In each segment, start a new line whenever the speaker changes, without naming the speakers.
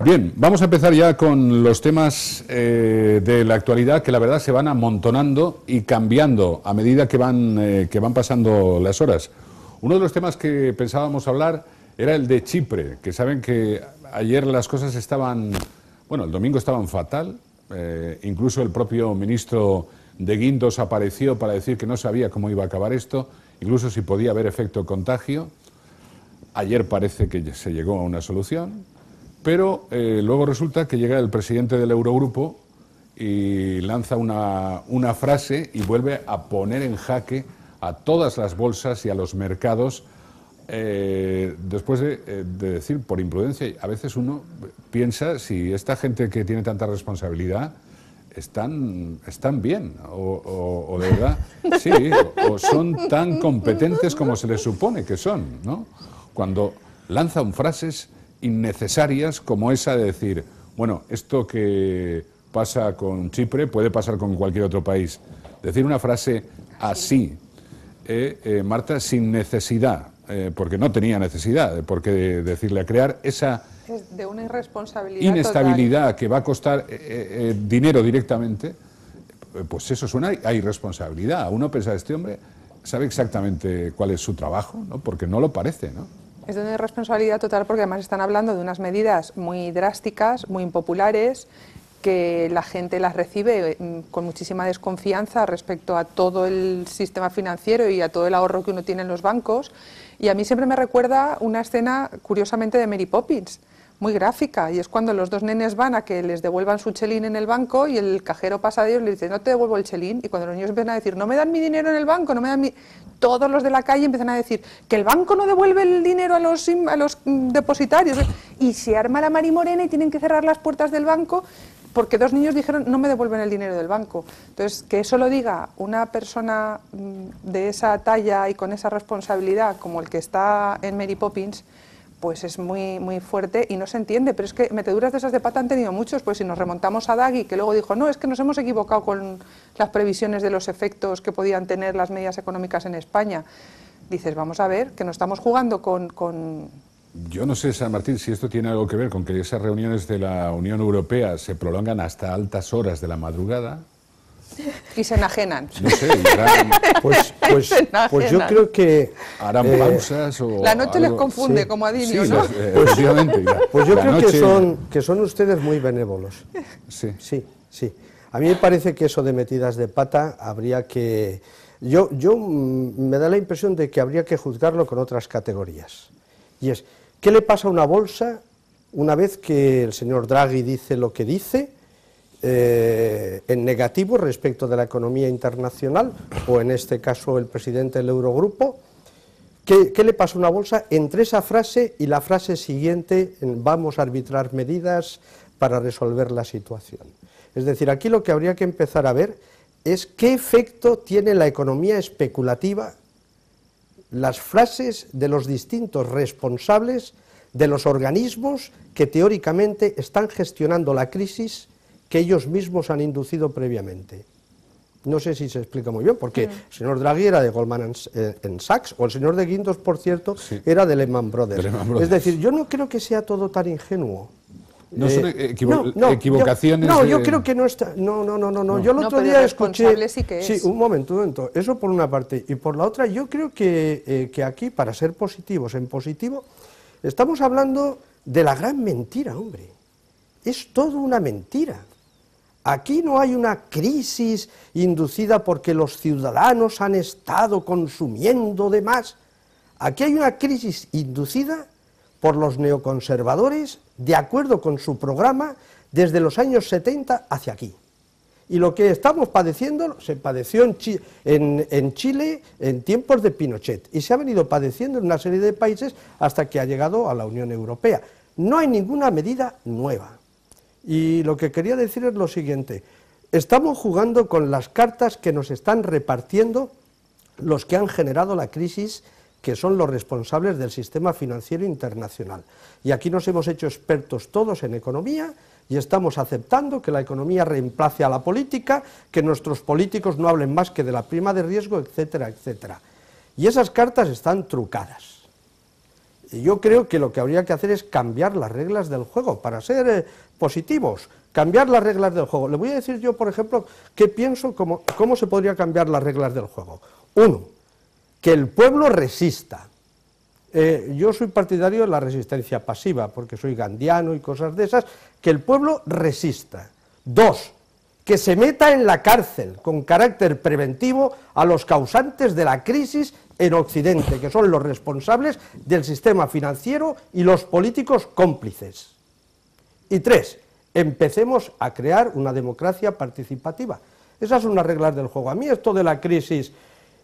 Bien, vamos a empezar ya con los temas de la actualidad, que la verdad se van amontonando y cambiando a medida que van pasando las horas. Uno de los temas que pensábamos hablar era el de Chipre, que saben que ayer las cosas estaban, bueno, el domingo estaban fatal, incluso el propio ministro de Guindos apareció para decir que no sabía cómo iba a acabar esto, incluso si podía haber efecto contagio. Ayer parece que se llegó a una solución. Pero luego resulta que llega el presidente del Eurogrupo y lanza una frase y vuelve a poner en jaque a todas las bolsas y a los mercados después de decir, por imprudencia, a veces uno piensa si esta gente que tiene tanta responsabilidad están bien o de verdad, sí, o son tan competentes como se les supone que son, ¿no? Cuando lanzan frases innecesarias como esa de decir, bueno, esto que pasa con Chipre puede pasar con cualquier otro país. Decir una frase así, Marta, sin necesidad, porque no tenía necesidad, porque decirle a crear esa
es de una irresponsabilidad
inestabilidad
total,
que va a costar dinero directamente, pues eso suena a irresponsabilidad. Uno piensa, este hombre sabe exactamente cuál es su trabajo, ¿no? Porque no lo parece, ¿no?
Es de una irresponsabilidad total porque además están hablando de unas medidas muy drásticas, muy impopulares, que la gente las recibe con muchísima desconfianza respecto a todo el sistema financiero y a todo el ahorro que uno tiene en los bancos. Y a mí siempre me recuerda una escena, curiosamente, de Mary Poppins, muy gráfica, y es cuando los dos nenes van a que les devuelvan su chelín en el banco y el cajero pasa de ellos y le dice, no te devuelvo el chelín, y cuando los niños empiezan a decir, no me dan mi dinero en el banco, no me dan mi... Todos los de la calle empiezan a decir que el banco no devuelve el dinero a los depositarios, y se arma la marimorena y tienen que cerrar las puertas del banco porque dos niños dijeron no me devuelven el dinero del banco. Entonces, que eso lo diga una persona de esa talla y con esa responsabilidad como el que está en Mary Poppins, pues es muy, muy fuerte y no se entiende. Pero es que meteduras de esas de pata han tenido muchos, pues si nos remontamos a Draghi, que luego dijo, no, es que nos hemos equivocado con las previsiones de los efectos que podían tener las medidas económicas en España. Dices, vamos a ver, que no estamos jugando con...
Yo no sé, San Martín, si esto tiene algo que ver con que esas reuniones de la Unión Europea se prolongan hasta altas horas de la madrugada.
Y se enajenan.
No sé,
pues yo creo que...
harán pausas o...
La noche
algo.
les confunde,
sí,
como a Dinio,
Sí,
¿no?
efectivamente.
Pues yo creo
noche...
que son ustedes muy benévolos.
Sí.
Sí, sí. A mí me parece que eso de metidas de pata habría que... Yo me da la impresión de que habría que juzgarlo con otras categorías. Y es, ¿qué le pasa a una bolsa una vez que el señor Draghi dice lo que dice, en negativo respecto de la economía internacional, o en este caso el presidente del Eurogrupo? ¿Qué le pasa a una bolsa entre esa frase y la frase siguiente, vamos a arbitrar medidas para resolver la situación? Es decir, aquí lo que habría que empezar a ver es qué efecto tiene la economía especulativa, las frases de los distintos responsables de los organismos que teóricamente están gestionando la crisis que ellos mismos han inducido previamente. No sé si se explica muy bien, porque el señor Draghi era de Goldman Sachs, o el señor de Guindos, por cierto, sí, era de Lehman Brothers. Es decir, yo no creo que sea todo tan ingenuo.
No son equivocaciones.
Yo creo que no está. No. Yo el otro día escuché.
Sí, que es.
Sí, un momento. Eso por una parte. Y por la otra, yo creo que aquí, para ser positivos en positivo, estamos hablando de la gran mentira, hombre. Es todo una mentira. Aquí no hay una crisis inducida porque los ciudadanos han estado consumiendo de más. Aquí hay una crisis inducida por los neoconservadores, de acuerdo con su programa, desde los años 70 hacia aquí. Y lo que estamos padeciendo, se padeció en Chile en tiempos de Pinochet, y se ha venido padeciendo en una serie de países hasta que ha llegado a la Unión Europea. No hay ninguna medida nueva. Y lo que quería decir es lo siguiente, estamos jugando con las cartas que nos están repartiendo los que han generado la crisis, que son los responsables del sistema financiero internacional. Y aquí nos hemos hecho expertos todos en economía y estamos aceptando que la economía reemplace a la política, que nuestros políticos no hablen más que de la prima de riesgo, etcétera, etcétera. Y esas cartas están trucadas. yo creo que lo que habría que hacer es cambiar las reglas del juego, para ser positivos, cambiar las reglas del juego. Le voy a decir yo, por ejemplo, qué pienso, cómo se podría cambiar las reglas del juego. Uno, que el pueblo resista. Yo soy partidario de la resistencia pasiva, porque soy gandiano y cosas de esas, que el pueblo resista. Dos, que se meta en la cárcel con carácter preventivo a los causantes de la crisis en Occidente, que son los responsables del sistema financiero y los políticos cómplices. Y tres, empecemos a crear una democracia participativa. Esas son las reglas del juego. A mí esto de la crisis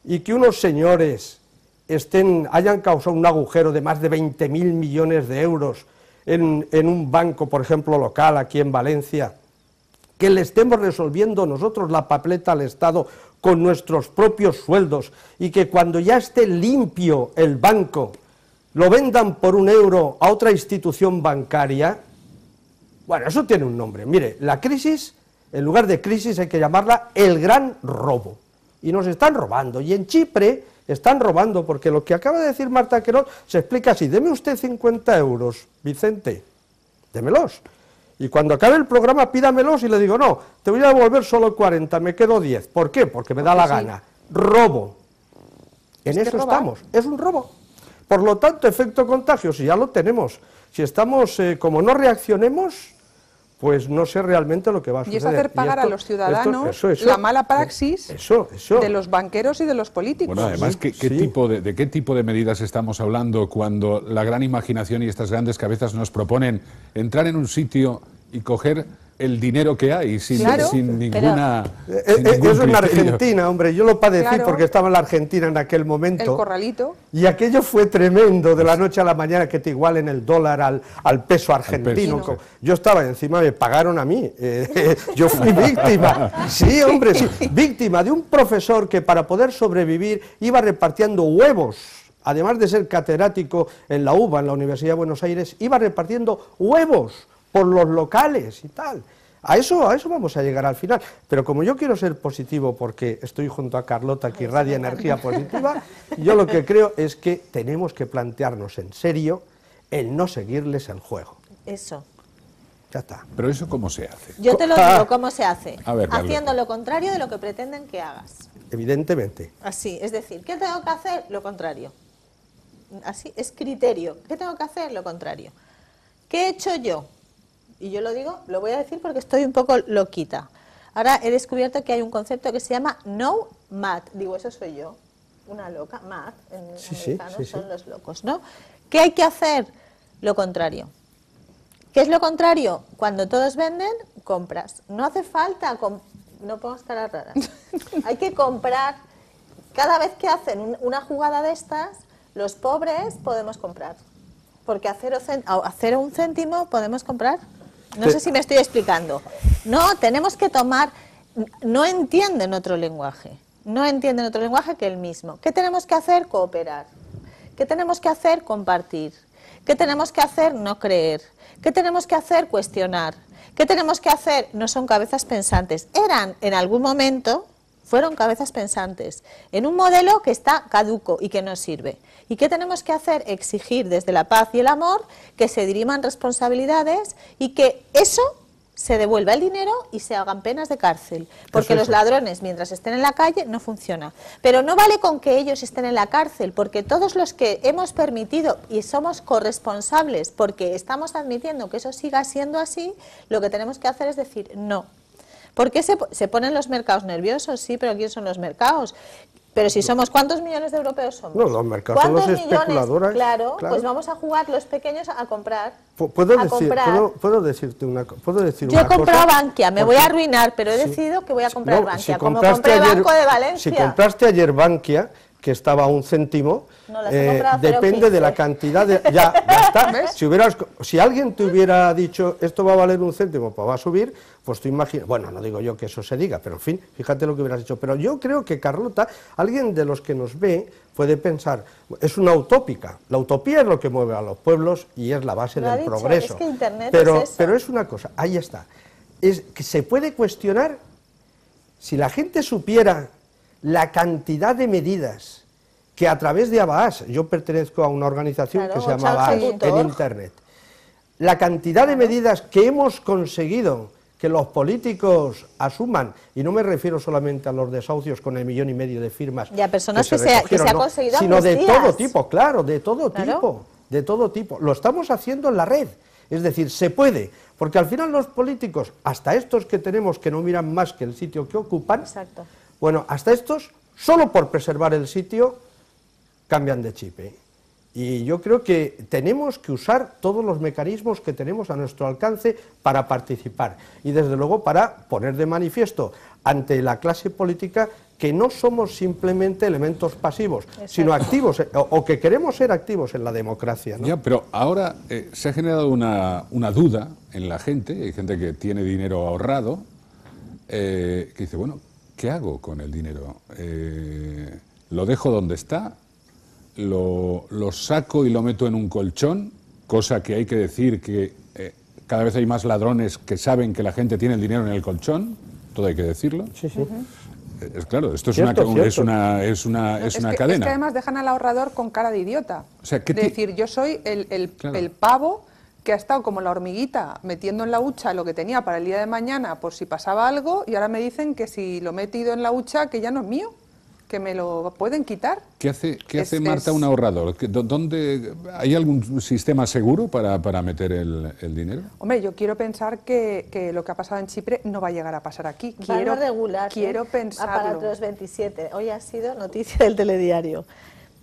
y que unos señores hayan causado un agujero de más de 20.000 millones de euros en un banco, por ejemplo, local aquí en Valencia, que le estemos resolviendo nosotros la papeleta al Estado con nuestros propios sueldos y que cuando ya esté limpio el banco lo vendan por €1 a otra institución bancaria. Bueno, eso tiene un nombre. Mire, la crisis, en lugar de crisis hay que llamarla el gran robo. Y nos están robando. Y en Chipre están robando, porque lo que acaba de decir Marta Querol se explica así: deme usted 50 euros, Vicente, démelos. Y cuando acabe el programa pídamelos y le digo, no, te voy a devolver solo 40, me quedo 10. ¿Por qué? Porque me da la gana. Robo. En eso estamos. Es un robo. Por lo tanto, efecto contagio, si ya lo tenemos, si estamos, como no reaccionemos, pues no sé realmente lo que va a suceder.
Y es hacer pagar a los ciudadanos la mala praxis de los banqueros y de los políticos.
Bueno, además, ¿de qué tipo de medidas estamos hablando cuando la gran imaginación y estas grandes cabezas nos proponen entrar en un sitio y coger el dinero que hay sin ninguna...
Eso en la Argentina, hombre, yo lo padecí porque estaba en la Argentina en aquel momento.
El corralito.
Y aquello fue tremendo, de la noche a la mañana, que te igualen el dólar al peso argentino. Peso, sí. Yo estaba encima, me pagaron a mí, yo fui víctima. Sí, hombre, sí, víctima de un profesor que para poder sobrevivir iba repartiendo huevos. Además de ser catedrático en la UBA, en la Universidad de Buenos Aires, iba repartiendo huevos por los locales y tal. A eso vamos a llegar al final. Pero como yo quiero ser positivo, porque estoy junto a Carlota, que irradia energía positiva, yo lo que creo es que tenemos que plantearnos en serio el no seguirles el juego.
Eso.
Ya está.
¿Pero eso cómo se hace?
Yo te lo digo, ¿cómo se hace?
A ver,
haciendo lo contrario de lo que pretenden que hagas.
Evidentemente.
Así, es decir, ¿qué tengo que hacer? Lo contrario. Así, es criterio. ¿Qué tengo que hacer? Lo contrario. ¿Qué he hecho yo? Y yo lo digo, lo voy a decir porque estoy un poco loquita. Ahora he descubierto que hay un concepto que se llama no mad. Digo, eso soy yo, una loca. Mad, en americano son los locos, ¿no? ¿Qué hay que hacer? Lo contrario. ¿Qué es lo contrario? Cuando todos venden, compras. No hace falta, no pongas caras raras. Hay que comprar. Cada vez que hacen una jugada de estas, los pobres podemos comprar. Porque a 0,1 céntimo podemos comprar. No sé si me estoy explicando. No, tenemos que tomar... No entienden otro lenguaje. No entienden otro lenguaje que el mismo. ¿Qué tenemos que hacer? Cooperar. ¿Qué tenemos que hacer? Compartir. ¿Qué tenemos que hacer? No creer. ¿Qué tenemos que hacer? Cuestionar. ¿Qué tenemos que hacer? No son cabezas pensantes. Eran, en algún momento, fueron cabezas pensantes, en un modelo que está caduco y que no sirve. ¿Y qué tenemos que hacer? Exigir desde la paz y el amor que se diriman responsabilidades y que eso se devuelva el dinero y se hagan penas de cárcel. Porque los ladrones, mientras estén en la calle, no funciona. Pero no vale con que ellos estén en la cárcel, porque todos los que hemos permitido y somos corresponsables porque estamos admitiendo que eso siga siendo así, lo que tenemos que hacer es decir no. ¿Por qué se ponen los mercados nerviosos? Sí, pero ¿quién son los mercados? Pero si somos, ¿cuántos millones de europeos somos?
No, los mercados son los especuladores.
Claro, pues vamos a jugar los pequeños a comprar.
¿Puedo decirte una cosa?
Yo he comprado Bankia, me voy a arruinar, pero he decidido que voy a comprar Bankia, como compré Banco de Valencia.
Si compraste ayer Bankia, que estaba a 1 céntimo, depende de la cantidad de... Ya está. Si alguien te hubiera dicho, esto va a valer 1 céntimo, pues va a subir, pues tú imaginas... Bueno, no digo yo que eso se diga, pero en fin, fíjate lo que hubieras dicho. Pero yo creo que, Carlota, alguien de los que nos ve puede pensar, es una utópica. La utopía es lo que mueve a los pueblos y es la base del progreso.
Es que Internet
pero,
es eso.
Pero es una cosa, ahí está. Es que se puede cuestionar, si la gente supiera la cantidad de medidas que a través de Abaas, yo pertenezco a una organización
Claro,
que se llama Abaas en
change.org.
Internet, la cantidad de medidas que hemos conseguido que los políticos asuman, y no me refiero solamente a los desahucios con 1,5 millones de firmas,
Y a personas que se
recogieron,
ha conseguido
sino de
amnistías.
todo tipo, claro, de todo
Claro.
tipo, de todo tipo. Lo estamos haciendo en la red, es decir, se puede, porque al final los políticos, hasta estos que tenemos que no miran más que el sitio que ocupan,
Exacto.
bueno, hasta estos, solo por preservar el sitio, cambian de chip, ¿eh? Y yo creo que tenemos que usar todos los mecanismos que tenemos a nuestro alcance para participar y desde luego para poner de manifiesto ante la clase política que no somos simplemente elementos pasivos, sino activos, o que queremos ser activos en la democracia, ¿no?
Ya, pero ahora se ha generado una duda en la gente, hay gente que tiene dinero ahorrado, que dice, bueno, ¿qué hago con el dinero? ¿Lo dejo donde está? Lo saco y lo meto en un colchón, cosa que hay que decir que cada vez hay más ladrones que saben que la gente tiene el dinero en el colchón, todo hay que decirlo.
Sí, sí.
Claro, esto es
Cierto,
una cadena.
Es que además dejan al ahorrador con cara de idiota.
O sea, ¿qué
de decir, yo soy
Claro.
el pavo que ha estado como la hormiguita metiendo en la hucha lo que tenía para el día de mañana por si pasaba algo, y ahora me dicen que si lo he metido en la hucha que ya no es mío, que me lo pueden quitar.
¿Qué hace Marta un ahorrador? ¿Dónde, ¿Hay algún sistema seguro para meter el dinero?
Hombre, yo quiero pensar que lo que ha pasado en Chipre no va a llegar a pasar aquí.
Van a regular.
Quiero pensarlo.
Aparatos 27. Hoy ha sido noticia del telediario.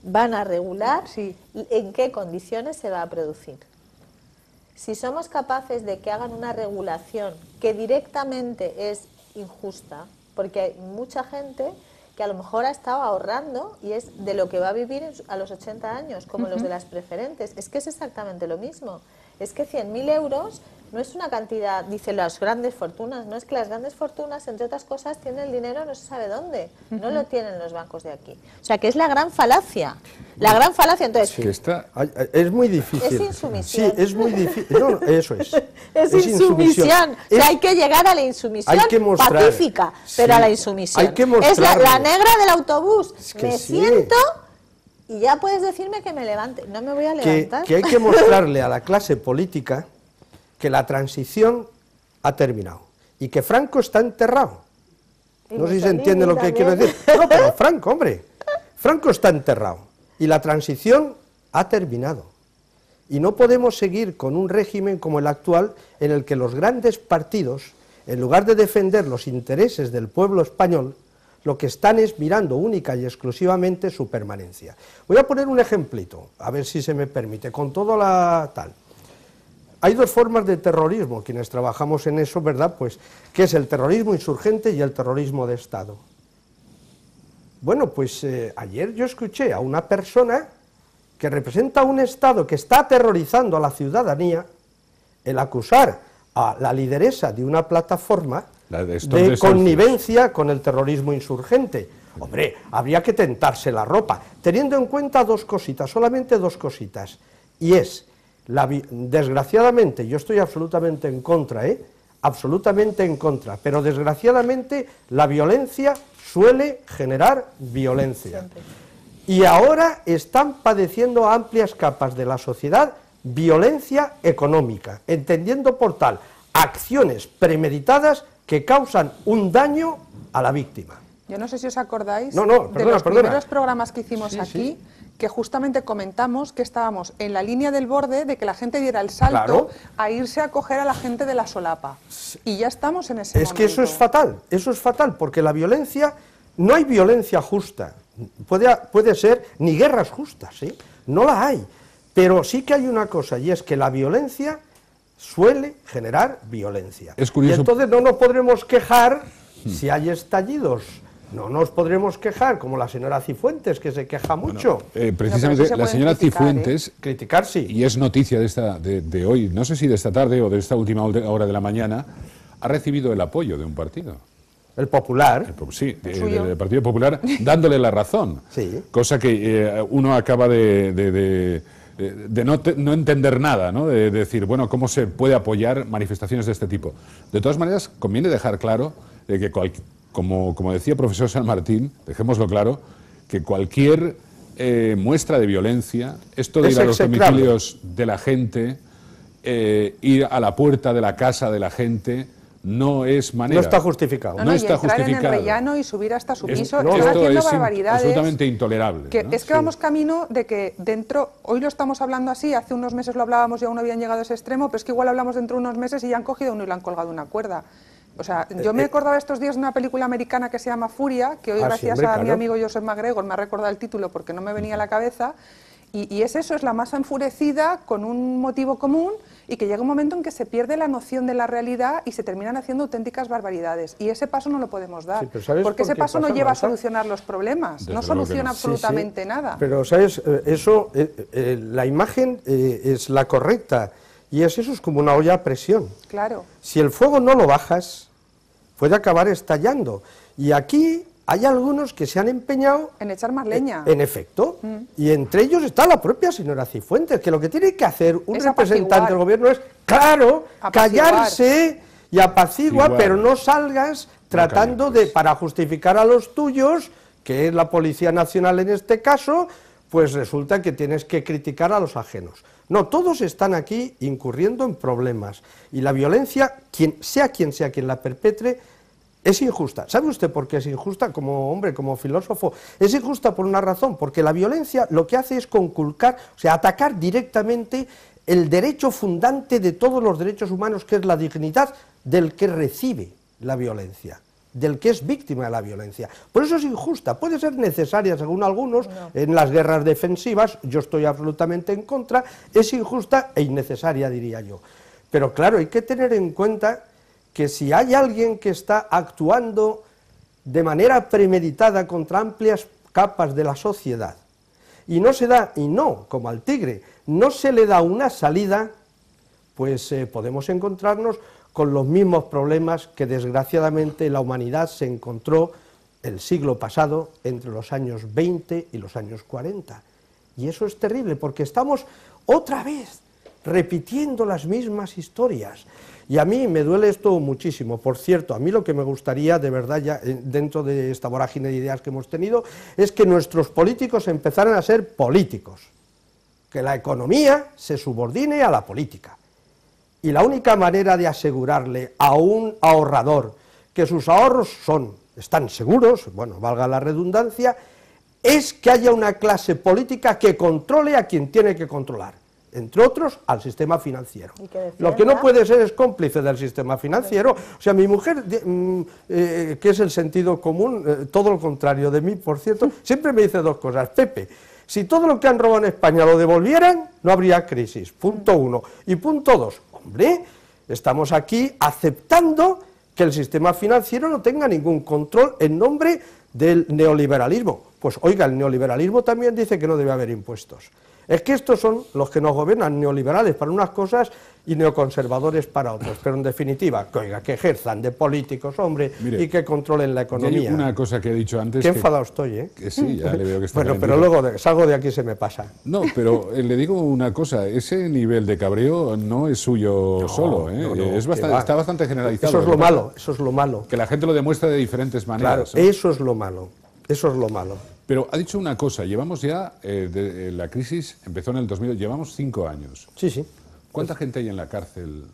Van a regular
Sí.
en qué condiciones se va a producir. Si somos capaces de que hagan una regulación que directamente es injusta, porque hay mucha gente que a lo mejor ha estado ahorrando y es de lo que va a vivir a los 80 años, como los de las preferentes. Es que es exactamente lo mismo. Es que 100.000 euros no es una cantidad, dicen las grandes fortunas, no es que las grandes fortunas, entre otras cosas, tienen el dinero no se sabe dónde, no lo tienen los bancos de aquí. O sea, que es la gran falacia. La gran falacia, entonces,
Que está...
Es muy difícil.
Es insumisión.
Sí, es muy difícil. No, eso es.
es insumisión. O sea, hay que llegar a la insumisión
hay que mostrar,
pacífica, pero
sí,
a la insumisión.
hay que
Es la
mostrarlo.
negra del autobús.
Es que
Me
sí.
siento y ya puedes decirme que me levante. No me voy a levantar.
Que hay que mostrarle a la clase política que la transición ha terminado y que Franco está enterrado.
Y
No sé si se
Mussolini
entiende lo que quiero
también.
decir. No, pero Franco, hombre, Franco está enterrado y la transición ha terminado. Y no podemos seguir con un régimen como el actual en el que los grandes partidos, en lugar de defender los intereses del pueblo español, lo que están es mirando única y exclusivamente su permanencia. Voy a poner un ejemplito, a ver si se me permite, con toda la tal. Hay dos formas de terrorismo, quienes trabajamos en eso, ¿verdad? Pues, que es el terrorismo insurgente y el terrorismo de Estado. Bueno, pues ayer yo escuché a una persona que representa un Estado que está aterrorizando a la ciudadanía, el acusar a la lideresa de una plataforma de connivencia con el terrorismo insurgente. Hombre, habría que tentarse la ropa, teniendo en cuenta dos cositas, solamente dos cositas, y es... desgraciadamente, yo estoy absolutamente en contra, absolutamente en contra, pero desgraciadamente la violencia suele generar violencia.
Siempre.
Y ahora están padeciendo amplias capas de la sociedad violencia económica, entendiendo por tal acciones premeditadas que causan un daño a la víctima.
Yo no sé si os acordáis
No,
de los
perdona.
primeros programas que hicimos
Sí,
aquí,
sí.
que justamente comentamos que estábamos en la línea del borde de que la gente diera el salto
Claro.
a irse a coger a la gente de la solapa. Y ya estamos en ese
Es
momento.
que eso es fatal, porque la violencia, no hay violencia justa, puede ser ni guerras justas, ¿sí? No la hay, pero sí que hay una cosa, y es que la violencia suele generar violencia.
Es curioso.
Y entonces no nos podremos quejar si hay estallidos. No nos podremos quejar, como la señora Cifuentes, que se queja mucho.
Precisamente
No, pero sí se
la
pueden
señora
criticar,
Cifuentes,
Criticar sí.
y es noticia de hoy, no sé si de esta tarde o de esta última hora de la mañana, ha recibido el apoyo de un partido.
El Popular.
Sí,
suyo.
del Partido Popular, dándole la razón.
Sí.
Cosa que uno acaba de no entender nada, ¿no? De decir, bueno, ¿cómo se puede apoyar manifestaciones de este tipo? De todas maneras, conviene dejar claro que como decía el profesor San Martín, dejémoslo claro, que cualquier muestra de violencia, esto de
Es
ir a los
execrable.
domicilios de la gente, ir a la puerta de la casa de la gente, no es manera.
No está justificado.
No
y
está
entrar en el
justificado.
rellano y subir hasta su piso,
no,
están
Esto
haciendo
es
barbaridades.
absolutamente intolerable.
Que
¿no?
es que vamos camino de que dentro, hoy lo estamos hablando así, hace unos meses lo hablábamos y aún no habían llegado a ese extremo, pero es que igual hablamos dentro de unos meses y ya han cogido uno y le han colgado una cuerda. O sea, yo me acordaba estos días de una película americana que se llama Furia, que hoy
Ah, sí,
gracias
hombre,
a mi
claro.
amigo Joseph McGregor me ha recordado el título porque no me venía a la cabeza, y es eso, es la masa enfurecida con un motivo común y que llega un momento en que se pierde la noción de la realidad y se terminan haciendo auténticas barbaridades. Y ese paso no lo podemos dar,
Sí, pero ¿sabes
porque
por
ese
qué
paso no
pasa,
lleva a
Marta?
solucionar los problemas,
Desde
no
luego que
soluciona
no.
absolutamente
Sí,
nada.
Pero, ¿sabes? Eso, la imagen es la correcta y eso es como una olla a presión.
Claro.
Si el fuego no lo bajas, puede acabar estallando. Y aquí hay algunos que se han empeñado
En echar más leña.
en efecto, y entre ellos está la propia señora Cifuentes, que lo que tiene que hacer un
Es
representante
apaciguar.
del gobierno es, claro,
Apaciguar.
callarse y apaciguar,
Apaciguar.
pero no salgas tratando
calientes.
para justificar a los tuyos, que es la Policía Nacional en este caso, pues resulta que tienes que criticar a los ajenos. No, todos están aquí incurriendo en problemas, y la violencia, quien sea quien la perpetre, es injusta. ¿Sabe usted por qué es injusta? Como hombre, como filósofo, es injusta por una razón, porque la violencia lo que hace es conculcar, o sea, atacar directamente el derecho fundante de todos los derechos humanos, que es la dignidad del que recibe la violencia, del que es víctima de la violencia. Por eso es injusta, puede ser necesaria según algunos, en las guerras defensivas, yo estoy absolutamente en contra, es injusta e innecesaria, diría yo. Pero claro, hay que tener en cuenta que si hay alguien que está actuando de manera premeditada contra amplias capas de la sociedad, y no se da, y no, como al tigre, no se le da una salida, pues podemos encontrarnos con los mismos problemas que desgraciadamente la humanidad se encontró el siglo pasado entre los años 20 y los años 40. Y eso es terrible, porque estamos otra vez repitiendo las mismas historias. Y a mí me duele esto muchísimo. Por cierto, a mí lo que me gustaría, de verdad, ya dentro de esta vorágine de ideas que hemos tenido, es que nuestros políticos empezaran a ser políticos, que la economía se subordine a la política. Y la única manera de asegurarle a un ahorrador que sus ahorros están seguros, bueno, valga la redundancia, es que haya una clase política que controle a quien tiene que controlar, entre otros, al sistema financiero.
Y que defienda.
Lo que no puede ser es cómplice del sistema financiero. O sea, mi mujer, que es el sentido común, todo lo contrario de mí, por cierto, siempre me dice dos cosas. Pepe, si todo lo que han robado en España lo devolvieran, no habría crisis. Punto uno. Y punto dos, hombre, estamos aquí aceptando que el sistema financiero no tenga ningún control en nombre del neoliberalismo. Pues oiga, el neoliberalismo también dice que no debe haber impuestos. Es que estos son los que nos gobiernan, neoliberales para unas cosas y neoconservadores para otras. Pero en definitiva, que, oiga, que ejerzan de políticos, hombre,
Mire,
y que controlen la
Y
economía.
hay una cosa que he dicho antes.
Qué enfadado estoy, ¿eh?
Que sí, ya le veo que está
Bueno, pero
calentito.
luego salgo de aquí y se me pasa.
No, pero le digo una cosa, ese nivel de cabreo no es suyo solo, ¿eh?
no,
Es
que
bastante,
va.
está bastante generalizado.
Eso es lo
que pasa
malo, eso es lo malo.
Que la gente lo demuestra de diferentes
Claro,
maneras. ¿no?
eso es lo malo, eso es lo malo.
Pero ha dicho una cosa, llevamos ya, la crisis empezó en el 2000, llevamos 5 años.
Sí, sí.
¿Cuánta gente hay en la cárcel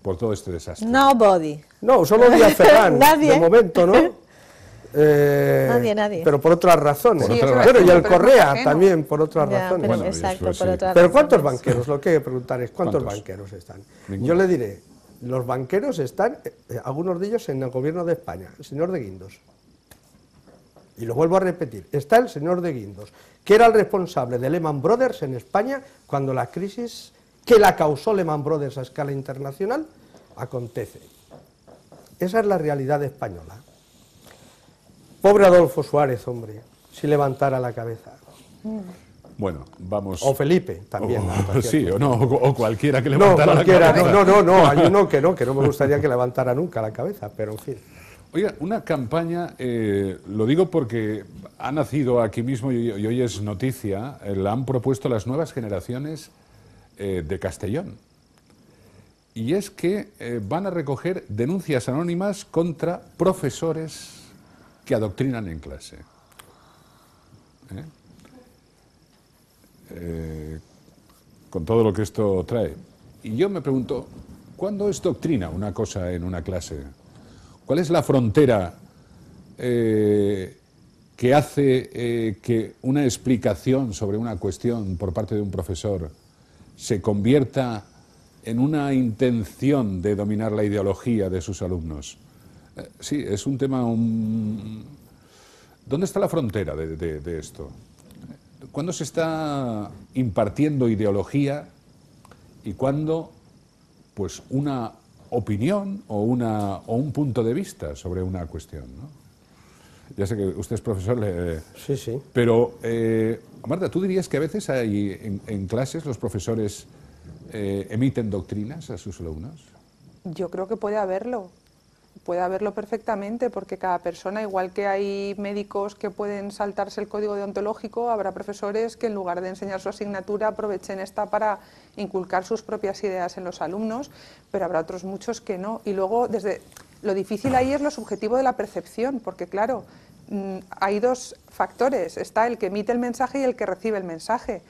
por todo este desastre?
Nobody.
No, solo Díaz Ferrán,
Nadie.
de momento, ¿no?
Nadie.
Pero por otras razones.
Por otras
Bueno, y
razones.
el
Pero es
Correa
ajeno.
también, por otras
Ya,
razones.
pero
Bueno,
exacto,
pues
por
sí.
otras
Pero ¿cuántos
razones.
banqueros? Lo que hay que preguntar es ¿cuántos
¿Cuántos?
banqueros están?
Ninguno.
Yo le diré, los banqueros están, algunos de ellos en el gobierno de España, el señor de Guindos. Y lo vuelvo a repetir, está el señor de Guindos, que era el responsable de Lehman Brothers en España cuando la crisis que la causó Lehman Brothers a escala internacional acontece. Esa es la realidad española. Pobre Adolfo Suárez, hombre, si levantara la cabeza.
Bueno, vamos...
O Felipe, también. por
sí,
cierto.
o no, o cualquiera que
No,
levantara
cualquiera,
la cabeza.
no, hay uno que no me gustaría que levantara nunca la cabeza, pero en fin.
Oiga, una campaña, lo digo porque ha nacido aquí mismo y hoy es noticia, la han propuesto las nuevas generaciones de Castellón. Y es que van a recoger denuncias anónimas contra profesores que adoctrinan en clase. con todo lo que esto trae. Y yo me pregunto, ¿cuándo es doctrina una cosa en una clase? ¿Cuál es la frontera que hace que una explicación sobre una cuestión por parte de un profesor se convierta en una intención de dominar la ideología de sus alumnos? Sí, es un tema... ¿Dónde está la frontera de esto? ¿Cuándo se está impartiendo ideología y cuándo, pues, una opinión o un punto de vista sobre una cuestión, ¿no? Ya sé que usted es profesor,
Sí, sí.
pero, Marta, ¿tú dirías que a veces hay en clases los profesores emiten doctrinas a sus alumnos?
Yo creo que puede haberlo perfectamente, porque cada persona, igual que hay médicos que pueden saltarse el código deontológico, habrá profesores que en lugar de enseñar su asignatura aprovechen esta para inculcar sus propias ideas en los alumnos, pero habrá otros muchos que no. Y luego, lo difícil ahí es lo subjetivo de la percepción, porque claro, hay dos factores, está el que emite el mensaje y el que recibe el mensaje.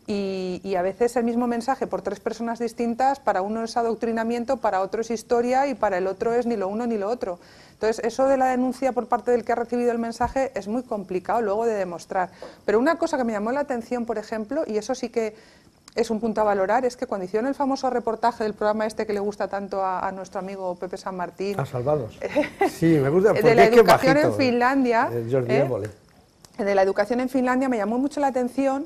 Y a veces el mismo mensaje por tres personas distintas, para uno es adoctrinamiento, para otro es historia y para el otro es ni lo uno ni lo otro. Entonces, eso de la denuncia por parte del que ha recibido el mensaje es muy complicado luego de demostrar. Pero una cosa que me llamó la atención, por ejemplo, y eso sí que es un punto a valorar, es que cuando hicieron el famoso reportaje del programa este que le gusta tanto a nuestro amigo Pepe San Martín...
A Salvados. Sí, me gusta.
De la educación en Finlandia...
Jordi Évole.
De la educación en Finlandia me llamó mucho la atención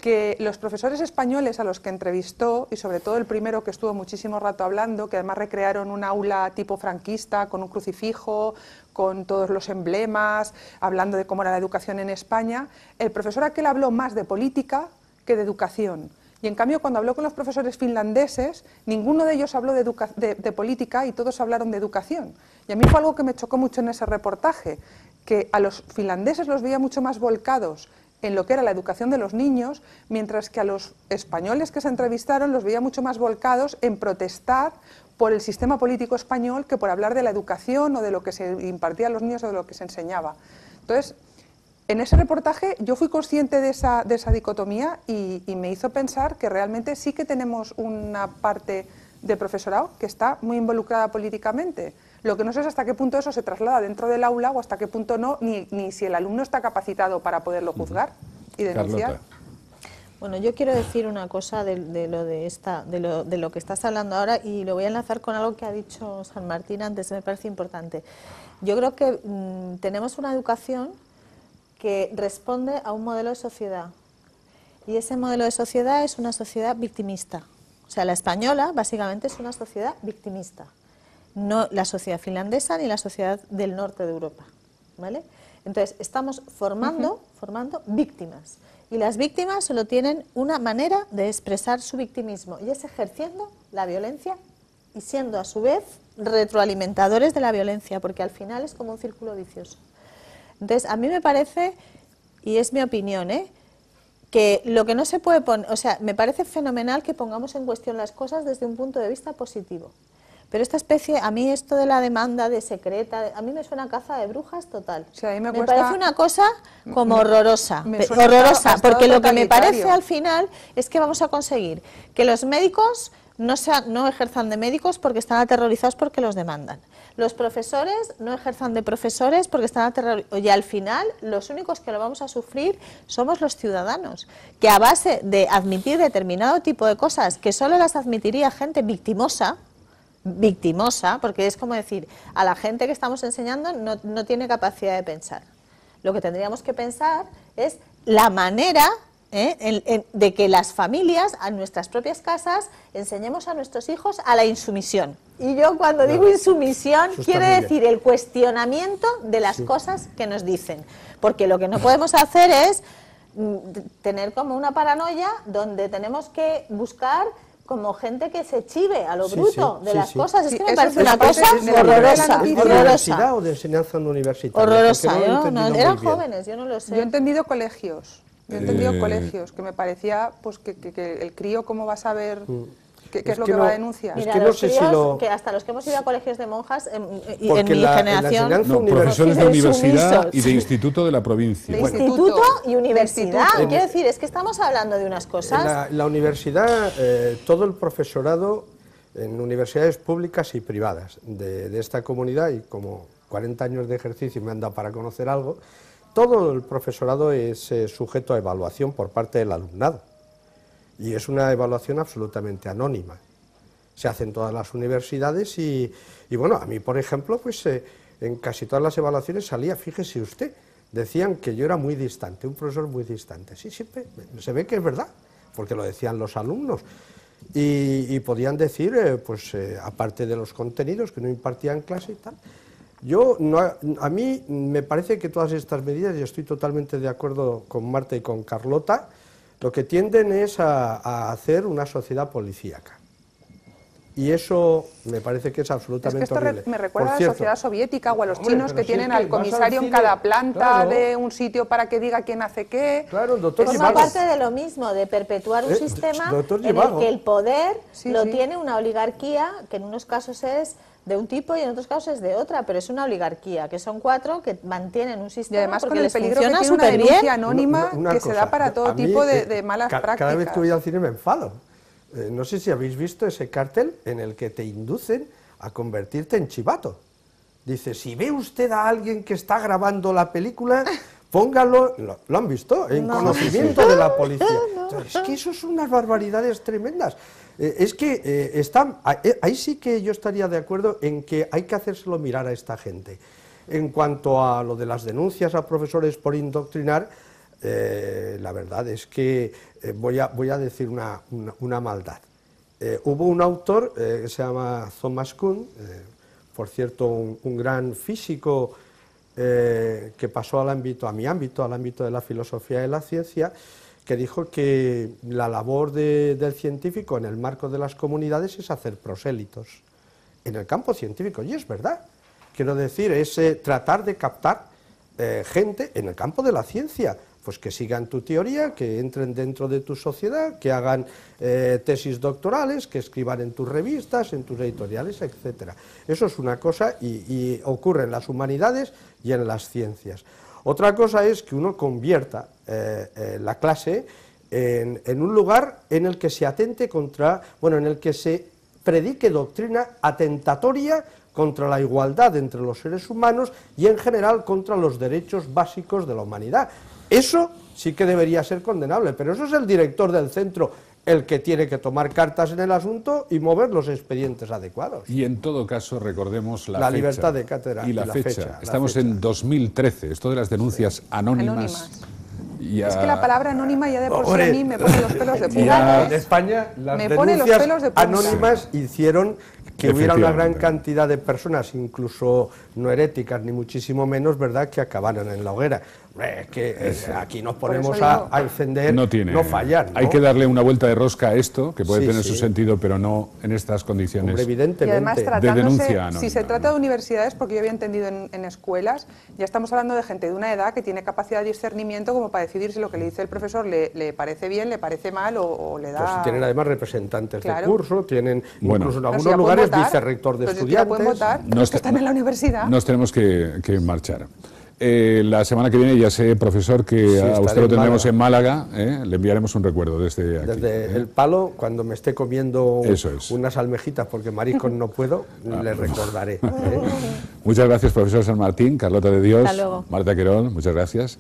que los profesores españoles a los que entrevistó, y sobre todo el primero que estuvo muchísimo rato hablando, que además recrearon un aula tipo franquista, con un crucifijo, con todos los emblemas, hablando de cómo era la educación en España, el profesor aquel habló más de política que de educación. Y en cambio, cuando habló con los profesores finlandeses, ninguno de ellos habló de política y todos hablaron de educación. Y a mí fue algo que me chocó mucho en ese reportaje, que a los finlandeses los veía mucho más volcados en lo que era la educación de los niños, mientras que a los españoles que se entrevistaron los veía mucho más volcados en protestar por el sistema político español que por hablar de la educación o de lo que se impartía a los niños o de lo que se enseñaba. Entonces, en ese reportaje yo fui consciente de esa dicotomía y me hizo pensar que realmente sí que tenemos una parte de profesorado que está muy involucrada políticamente. Lo que no sé es hasta qué punto eso se traslada dentro del aula o hasta qué punto no, ni si el alumno está capacitado para poderlo juzgar y denunciar.
Carlota.
Bueno, yo quiero decir una cosa de lo que estás hablando ahora, y lo voy a enlazar con algo que ha dicho San Martín antes, me parece importante. Yo creo que tenemos una educación que responde a un modelo de sociedad, y ese modelo de sociedad es una sociedad victimista. O sea, la española básicamente es una sociedad victimista, no la sociedad finlandesa ni la sociedad del norte de Europa, ¿vale? Entonces, estamos formando víctimas, y las víctimas solo tienen una manera de expresar su victimismo, y es ejerciendo la violencia y siendo a su vez retroalimentadores de la violencia, porque al final es como un círculo vicioso. Entonces, a mí me parece, y es mi opinión, que lo que no se puede poner, o sea, me parece fenomenal que pongamos en cuestión las cosas desde un punto de vista positivo. Pero esta especie, a mí esto de la demanda de secreta, a mí me suena a caza de brujas total.
Sí, a mí
me parece una cosa como horrorosa,
horrorosa,
porque lo que me parece al final es que vamos a conseguir que los médicos no ejerzan de médicos porque están aterrorizados porque los demandan. Los profesores no ejerzan de profesores porque están aterrorizados. Y al final, los únicos que lo vamos a sufrir somos los ciudadanos, que a base de admitir determinado tipo de cosas que solo las admitiría gente victimosa, porque es como decir, a la gente que estamos enseñando no tiene capacidad de pensar. Lo que tendríamos que pensar es la manera de que las familias, a nuestras propias casas, enseñemos a nuestros hijos a la insumisión. Y yo cuando digo insumisión, quiero decir el cuestionamiento de las cosas que nos dicen. Porque lo que no podemos hacer es tener como una paranoia donde tenemos que buscar como gente que se chive a lo bruto de las cosas. Es que me parece una cosa horrorosa.
¿De universidad o de enseñanza universitaria?
Horrorosa. Eran jóvenes, yo no lo sé.
Yo he entendido colegios. Yo he entendido colegios, que me parecía pues que el crío, ¿cómo va a saber? ¿Qué es lo que va a denunciar?
Mira,
que no
los
sé si
críos,
lo...
que hasta los que hemos ido a colegios de monjas, y
Porque
en mi
en la
generación...
enseñanza
No, profesores de
Sumisos.
universidad y de instituto de la provincia.
De
Bueno,
Instituto y universidad.
Instituto.
Quiero decir, es que estamos hablando de unas cosas...
En la universidad, todo el profesorado en universidades públicas y privadas de esta comunidad, y como 40 años de ejercicio me han dado para conocer algo, todo el profesorado es sujeto a evaluación por parte del alumnado. Y es una evaluación absolutamente anónima. Se hace en todas las universidades y bueno, a mí, por ejemplo, pues en casi todas las evaluaciones salía, fíjese usted, decían que yo era muy distante, un profesor muy distante. Sí, siempre se ve que es verdad, porque lo decían los alumnos. Y podían decir, aparte de los contenidos que no impartían clase y tal. A mí me parece que todas estas medidas, y estoy totalmente de acuerdo con Marta y con Carlota, lo que tienden es a hacer una sociedad policíaca. Y eso me parece que es absolutamente
es que esto
horrible.
me recuerda a la sociedad soviética o a los
Hombre,
chinos
pero
que
si
tienen
es que
al
vas al
comisario en
cine,
cada planta
claro.
de un sitio para que diga quién hace qué.
Claro, doctor
Forma
Givago.
parte de lo mismo, de perpetuar un sistema
doctor
en el
Givago.
que el poder
Sí,
lo
sí.
tiene una oligarquía, que en unos casos es de un tipo y en otros casos es de otra, pero es una oligarquía, que son 4 que mantienen un
Y
sistema
además
porque
con el
les
peligro que
funciona
tiene una
súper
denuncia
bien.
anónima
Una
que se
cosa,
da para todo
a mí,
tipo de malas prácticas.
Cada vez que voy al cine me enfado. No sé si habéis visto ese cartel en el que te inducen a convertirte en chivato. Dice, si ve usted a alguien que está grabando la película, póngalo, lo han visto, en conocimiento de la policía. Entonces, es que eso son unas barbaridades tremendas. Es que ahí sí que yo estaría de acuerdo en que hay que hacérselo mirar a esta gente. En cuanto a lo de las denuncias a profesores por indoctrinar, la verdad es que voy a decir una maldad. Hubo un autor que se llama Thomas Kuhn, por cierto, un gran físico que pasó a mi ámbito, al ámbito de la filosofía y de la ciencia, que dijo que la labor del científico en el marco de las comunidades es hacer prosélitos en el campo científico, y es verdad. Quiero decir, es tratar de captar gente en el campo de la ciencia, pues que sigan tu teoría, que entren dentro de tu sociedad, que hagan tesis doctorales, que escriban en tus revistas, en tus editoriales, etc. Eso es una cosa y ocurre en las humanidades y en las ciencias. Otra cosa es que uno convierta la clase en un lugar en el que se atente contra, en el que se predique doctrina atentatoria contra la igualdad entre los seres humanos y en general contra los derechos básicos de la humanidad. Eso sí que debería ser condenable, pero eso es el director del centro el que tiene que tomar cartas en el asunto y mover los expedientes adecuados.
Y en todo caso, recordemos la
La
fecha
libertad de cátedra
y la fecha.
fecha.
Estamos en 2013, esto de las denuncias anónimas. Ya...
Es que la palabra anónima ya de por sí a mí me pone los pelos de punta.
Ya.
En España las
Me pone los
denuncias
pelos de punta.
anónimas hicieron que hubiera una gran
Efectivamente.
cantidad de personas, incluso no heréticas, ni muchísimo menos, ¿verdad?, que acabaran en la hoguera. Aquí nos ponemos
eso digo.
a encender, no fallar, ¿no?
Hay que darle una vuelta de rosca a esto, que puede
Sí,
tener
sí.
su sentido, pero no en estas condiciones.
Hombre, evidentemente.
Y además
de
tratándose,
denuncia anónima,
si se trata
¿no?
de universidades, porque yo había entendido en escuelas, ya estamos hablando de gente de una edad que tiene capacidad de discernimiento como para decidir si lo que le dice el profesor le parece bien, le parece mal o le da...
Pues tienen además representantes de
Claro.
curso, tienen
Bueno.
incluso en
Pero
algunos
si ya pueden
lugares
votar,
vicerrector de
pero si ya
estudiantes.
pueden votar,
Nos-
que están en la universidad.
Nos tenemos que marchar. La semana que viene ya sé, profesor, que
Sí,
a
estaré
usted lo
en
tendremos en Málaga. Le enviaremos un recuerdo desde aquí.
Desde el palo, cuando me esté comiendo
Eso es.
unas almejitas, porque mariscos no puedo, le recordaré.
Muchas gracias, profesor San Martín, Carlota de Dios,
Hasta luego.
Marta Querol, muchas gracias.